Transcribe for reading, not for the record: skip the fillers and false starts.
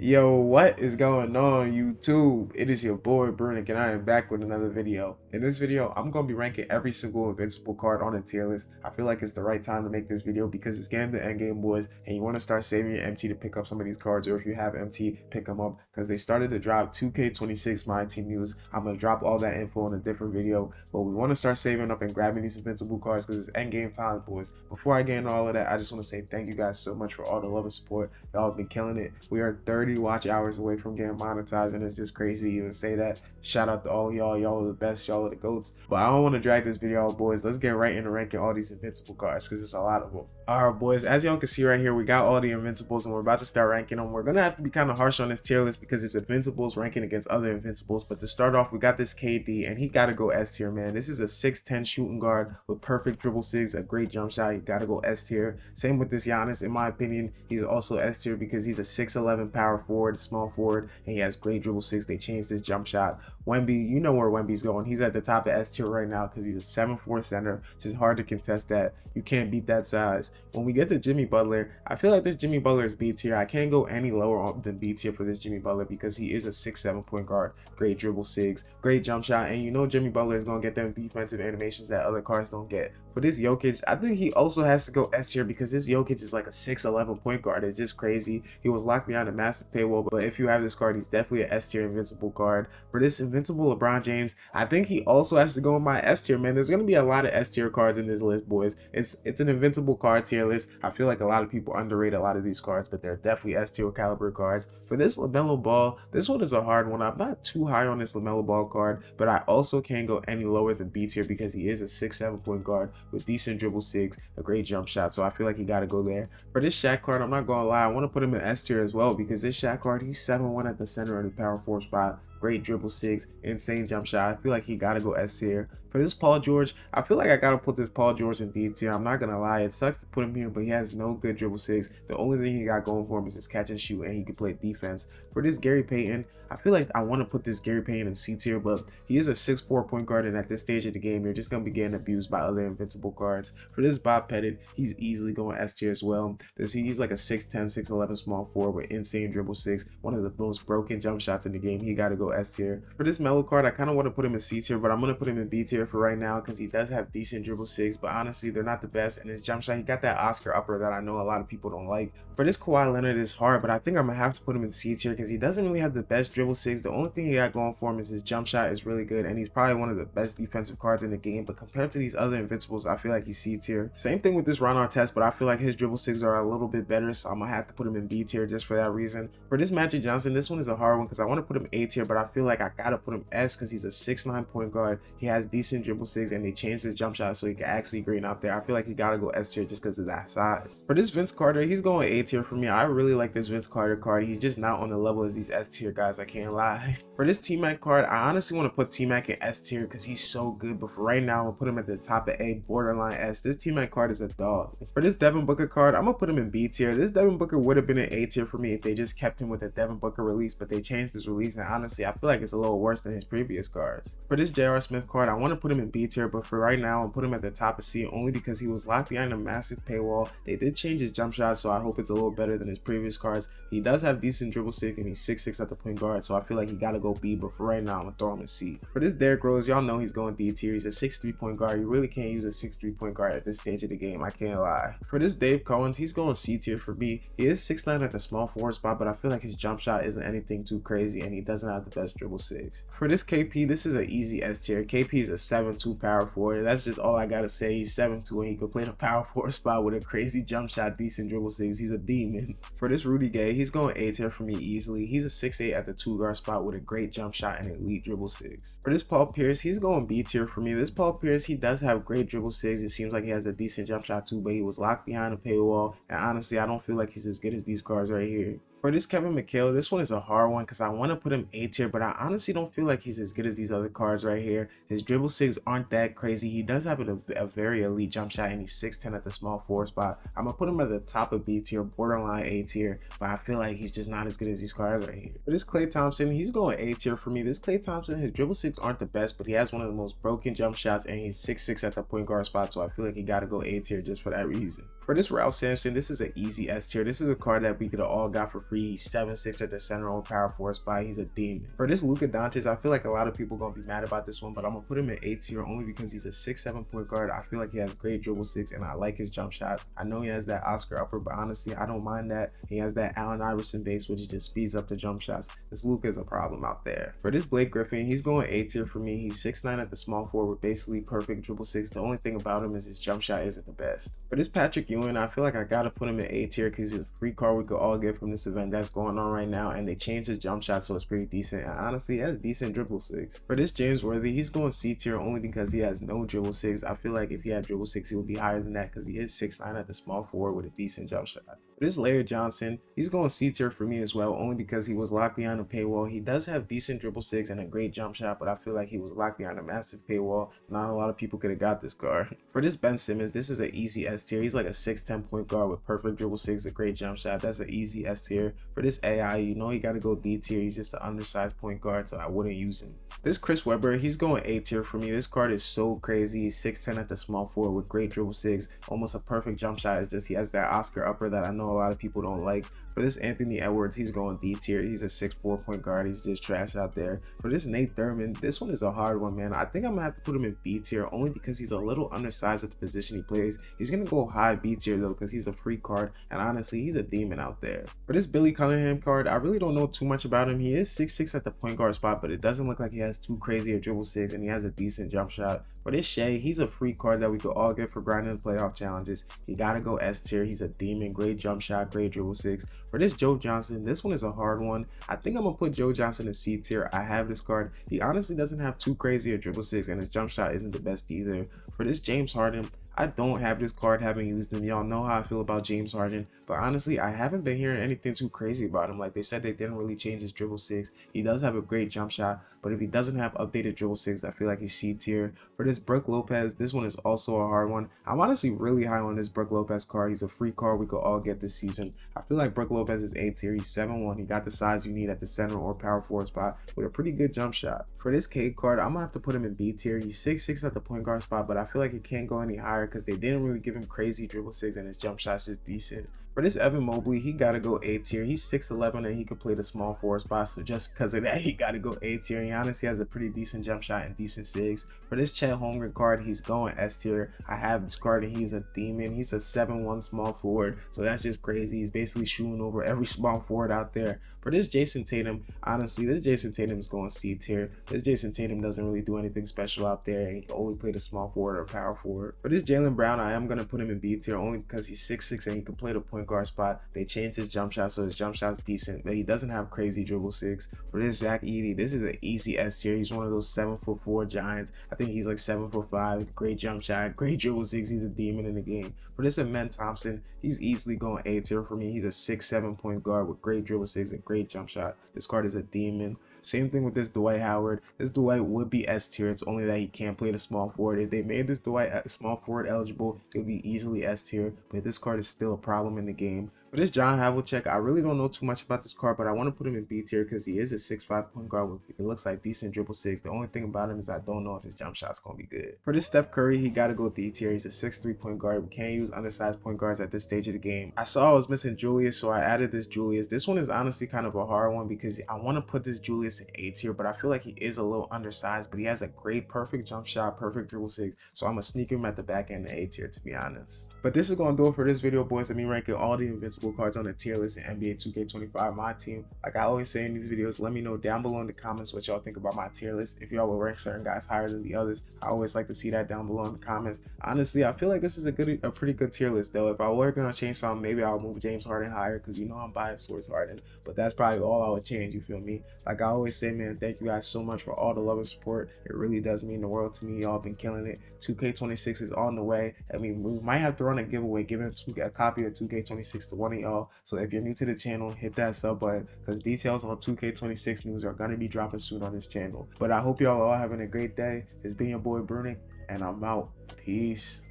Yo, what is going on YouTube? It is your boy Brunick and I am back with another video. In this video, I'm going to be ranking every single Invincible card on a tier list. I feel like it's the right time to make this video because it's getting the end game, boys, and you want to start saving your MT to pick up some of these cards, or if you have MT, pick them up because they started to drop 2K26 Myteam news. I'm going to drop all that info in a different video, but we want to start saving up and grabbing these Invincible cards because it's end game time, boys. Before I get into all of that, I just want to say thank you guys so much for all the love and support. Y'all have been killing it. We are 30 watch hours away from getting monetized, and it's just crazy to even say that. Shout out to all of y'all. Y'all are the best. Y'all are the goats. But I don't want to drag this video out, boys. Let's get right into ranking all these Invincible cards because it's a lot of them. Alright, boys, as y'all can see right here, we got all the Invincibles and we're about to start ranking them. We're gonna have to be kind of harsh on this tier list because it's Invincibles ranking against other Invincibles. But to start off, we got this KD, and he gotta go S tier, man. This is a 6'10 shooting guard with perfect dribble sigs, a great jump shot. He gotta go S tier. Same with this Giannis. In my opinion, he's also S tier because he's a 6'11 power forward, small forward, and he has great dribble sigs. They changed his jump shot. Wemby, you know where Wemby's going. He's at the top of S tier right now because he's a 7'4 center. It's just hard to contest that. You can't beat that size. When we get to Jimmy Butler, I feel like this Jimmy Butler is B tier. I can't go any lower than B tier for this Jimmy Butler because he is a 6'7 point guard. Great dribble sigs, great jump shot, and you know Jimmy Butler is going to get them defensive animations that other cards don't get. For this Jokic, I think he also has to go S tier because this Jokic is like a 6'11 point guard. It's just crazy. He was locked behind a massive paywall, but if you have this card, he's definitely an S tier Invincible card. For this Invincible LeBron James, I think he also has to go in my S tier, man. There's going to be a lot of S tier cards in this list, boys. It's an Invincible card tier list. I feel like a lot of people underrate a lot of these cards, but they're definitely S tier caliber cards. For this LaMelo Ball, this one is a hard one. I'm not too high on this LaMelo Ball card, but I also can't go any lower than B tier because he is a 6'7 point guard with decent dribble sigs, a great jump shot, so I feel like he got to go there. For this Shaq card, I'm not gonna lie, I want to put him in S tier as well because this Shaq card, he's 7'1 at the center of the power forward spot. Great dribble sigs, insane jump shot. I feel like he gotta go S tier. For this Paul George, I feel like I gotta put this Paul George in D tier. I'm not gonna lie, it sucks to put him here, but he has no good dribble sigs. The only thing he got going for him is his catch and shoot, and he can play defense. For this Gary Payton, I feel like I want to put this Gary Payton in C tier, but he is a 6'4 point guard, and at this stage of the game, you're just gonna be getting abused by other Invincible cards. For this Bob Pettit, he's easily going S tier as well. He's like a 6'10, 6'11 small forward with insane dribble sigs, one of the most broken jump shots in the game. He gotta go S tier. For this Melo card, I kind of want to put him in C tier, but I'm going to put him in B tier for right now because he does have decent dribble sigs, but honestly, they're not the best. And his jump shot, he got that Oscar upper that I know a lot of people don't like. For this Kawhi Leonard, it's hard, but I think I'm going to have to put him in C tier because he doesn't really have the best dribble sigs. The only thing he got going for him is his jump shot is really good, and he's probably one of the best defensive cards in the game, but compared to these other Invincibles, I feel like he's C tier. Same thing with this Ron Artest, but I feel like his dribble sigs are a little bit better, so I'm going to have to put him in B tier just for that reason. For this Magic Johnson, this one is a hard one because I want to put him A tier, but I feel like I got to put him S because he's a 6'9 point guard. He has decent dribble sigs, and they changed his jump shot so he can actually green out there. I feel like he gotta go S tier just because of that size. For this Vince Carter, he's going A tier for me. I really like this Vince Carter card. He's just not on the level of these S tier guys, I can't lie. For this T-Mac card, I honestly want to put T-Mac in S tier because he's so good, but for right now, I'm gonna put him at the top of A, borderline S. This T-Mac card is a dog. For this Devin Booker card, I'm gonna put him in B tier. This Devin Booker would have been an A tier for me if they just kept him with a Devin Booker release, but they changed his release, and honestly, I feel like it's a little worse than his previous cards. For this J.R. Smith card, I want to put him in B tier, but for right now, I'll put him at the top of C only because he was locked behind a massive paywall. They did change his jump shot, so I hope it's a little better than his previous cards. He does have decent dribble sig, and he's 6'6 at the point guard, so I feel like he gotta go B, but for right now, I'm gonna throw him in C. For this Derrick Rose, y'all know he's going D tier. He's a 6'3 point guard. You really can't use a 6'3 point guard at this stage of the game, I can't lie. For this Dave Cowens, he's going C tier for me. He is 6'9 at the small forward spot, but I feel like his jump shot isn't anything too crazy, and he doesn't have the best dribble sigs. For this KP, this is an easy S tier. KP is a 7'2 power forward. That's just all I gotta say. He's 7'2 and he can play the power forward spot with a crazy jump shot, decent dribble sigs. He's a demon. For this Rudy Gay, he's going A tier for me easily. He's a 6'8 at the 2 guard spot with a great jump shot and elite dribble sigs. For this Paul Pierce, he's going B tier for me. This Paul Pierce, he does have great dribble sigs. It seems like he has a decent jump shot too, but he was locked behind a paywall, and honestly, I don't feel like he's as good as these cards right here. For this Kevin McHale, this one is a hard one because I want to put him A tier, but I honestly don't feel like he's as good as these other cards right here. His dribble sigs aren't that crazy. He does have a very elite jump shot, and he's 6'10 at the small forward spot. I'm going to put him at the top of B tier, borderline A tier, but I feel like he's just not as good as these cards right here. For this Klay Thompson, he's going A tier for me. This Klay Thompson, his dribble sigs aren't the best, but he has one of the most broken jump shots, and he's 6'6 at the point guard spot, so I feel like he got to go A tier just for that reason. For this Ralph Sampson, this is an easy S tier. This is a card that we could have all got for free. He's 7'6" at the center on power forward spot. He's a demon. For this Luka Doncic, I feel like a lot of people gonna be mad about this one, but I'm gonna put him in A tier only because he's a 6'7" point guard. I feel like he has great dribble six, and I like his jump shot. I know he has that Oscar upper, but honestly, I don't mind that. He has that Allen Iverson base, which just speeds up the jump shots. This Luka is a problem out there. For this Blake Griffin, he's going A tier for me. He's 6'9" at the small forward with basically perfect dribble six. The only thing about him is his jump shot isn't the best. For this Patrick Ewing, I feel like I gotta put him in A tier because he's a free card we could all get from this event that's going on right now, and they changed his jump shot so it's pretty decent, and honestly, he has decent dribble six. For this James Worthy, he's going C tier only because he has no dribble six. I feel like if he had dribble six, he would be higher than that because he is 6'9" at the small forward with a decent jump shot. For this Larry Johnson, he's going C tier for me as well, only because he was locked behind a paywall. He does have decent dribble six and a great jump shot, but I feel like he was locked behind a massive paywall. Not a lot of people could have got this card. For this Ben Simmons, this is an easy S tier. He's like a 6'10" point guard with perfect dribble six, a great jump shot. That's an easy S tier. For this AI, you know he got to go D tier. He's just an undersized point guard, so I wouldn't use him. This Chris Webber, he's going A tier for me. This card is so crazy. He's 6'10" at the small forward with great dribble six, almost a perfect jump shot. It's just he has that Oscar upper that I know a lot of people don't like. For this Anthony Edwards, he's going D tier. He's a 6'4" point guard. He's just trash out there. For this Nate Thurman, this one is a hard one, man. I think I'm gonna have to put him in B tier only because he's a little undersized at the position he plays. He's gonna go high B tier though because he's a free card, and honestly, he's a demon out there. For this Billy Cunningham card, I really don't know too much about him. He is 6'6" at the point guard spot, but it doesn't look like he has too crazy a dribble six, and he has a decent jump shot. For this Shea, he's a free card that we could all get for grinding playoff challenges. He gotta go S tier. He's a demon, great jump shot, great dribble six. For this Joe Johnson, this one is a hard one. I think I'm gonna put Joe Johnson in C tier. I have this card. He honestly doesn't have too crazy a dribble six, and his jump shot isn't the best either. For this James Harden, I don't have this card, haven't used him. Y'all know how I feel about James Harden, but honestly, I haven't been hearing anything too crazy about him. Like they said, they didn't really change his dribble six. He does have a great jump shot, but if he doesn't have updated dribble six, I feel like he's C tier. For this Brook Lopez, this one is also a hard one. I'm honestly really high on this Brook Lopez card. He's a free card we could all get this season. I feel like Brook Lopez is A tier. He's 7'1". He got the size you need at the center or power forward spot with a pretty good jump shot. For this Cade card, I'm gonna have to put him in B tier. He's 6'6" at the point guard spot, but I feel like he can't go any higher because they didn't really give him crazy dribble six, and his jump shot's just decent. For this Evan Mobley, he gotta go A tier. He's 6'11" and he could play the small forward spot, so just because of that, he gotta go A tier. He honestly has a pretty decent jump shot and decent sigs. For this Chet Holmgren card, he's going S tier. I have this card and he's a demon. He's a 7'1" small forward, so that's just crazy. He's basically shooting over every small forward out there. For this Jason Tatum, honestly, this Jason Tatum is going C tier. This Jason Tatum doesn't really do anything special out there, and he can only play the small forward or power forward. For this Jaylen Brown, I am gonna put him in B tier only because he's 6'6" and he can play the point guard spot. They changed his jump shot, so his jump shot's decent, but he doesn't have crazy dribble six. For this Zach Edey, this is an easy S tier. He's one of those 7'4" giants. I think he's like 7'5". Great jump shot, great dribble six. He's a demon in the game. For this Amen Thompson, he's easily going A tier for me. He's a 6'7" point guard with great dribble six and great jump shot. This card is a demon. Same thing with this Dwight Howard. This Dwight would be S tier. It's only that he can't play the small forward. If they made this Dwight small forward eligible, it would be easily S tier. But this card is still a problem in the game. For this John Havlicek, I really don't know too much about this card, but I want to put him in B tier because he is a 6'5" point guard with, it looks like, decent dribble six. The only thing about him is I don't know if his jump shot's going to be good. For this Steph Curry, he got to go D tier. He's a 6'3" point guard. We can't use undersized point guards at this stage of the game. I saw I was missing Julius, so I added this Julius. This one is honestly kind of a hard one because I want to put this Julius in A tier, but I feel like he is a little undersized, but he has a great perfect jump shot, perfect dribble six, so I'm going to sneak him at the back end of A tier, to be honest. But this is going to do it for this video, boys. Of me ranking all the invincible cards on the tier list in NBA 2K25 My Team. Like I always say in these videos, let me know down below in the comments what y'all think about my tier list. If y'all will rank certain guys higher than the others, I always like to see that down below in the comments. Honestly, I feel like this is a pretty good tier list though. If I were going to change something, maybe I'll move James Harden higher because you know I'm biased towards Harden. But that's probably all I would change, you feel me? Like I always say, man, thank you guys so much for all the love and support. It really does mean the world to me. Y'all been killing it. 2K26 is on the way. I mean, we might have to run a giveaway, giving a copy of 2K26 to one of y'all. So if you're new to the channel, hit that sub button because details on 2K26 news are going to be dropping soon on this channel. But I hope y'all are all having a great day. It's been your boy Brunick, and I'm out. Peace.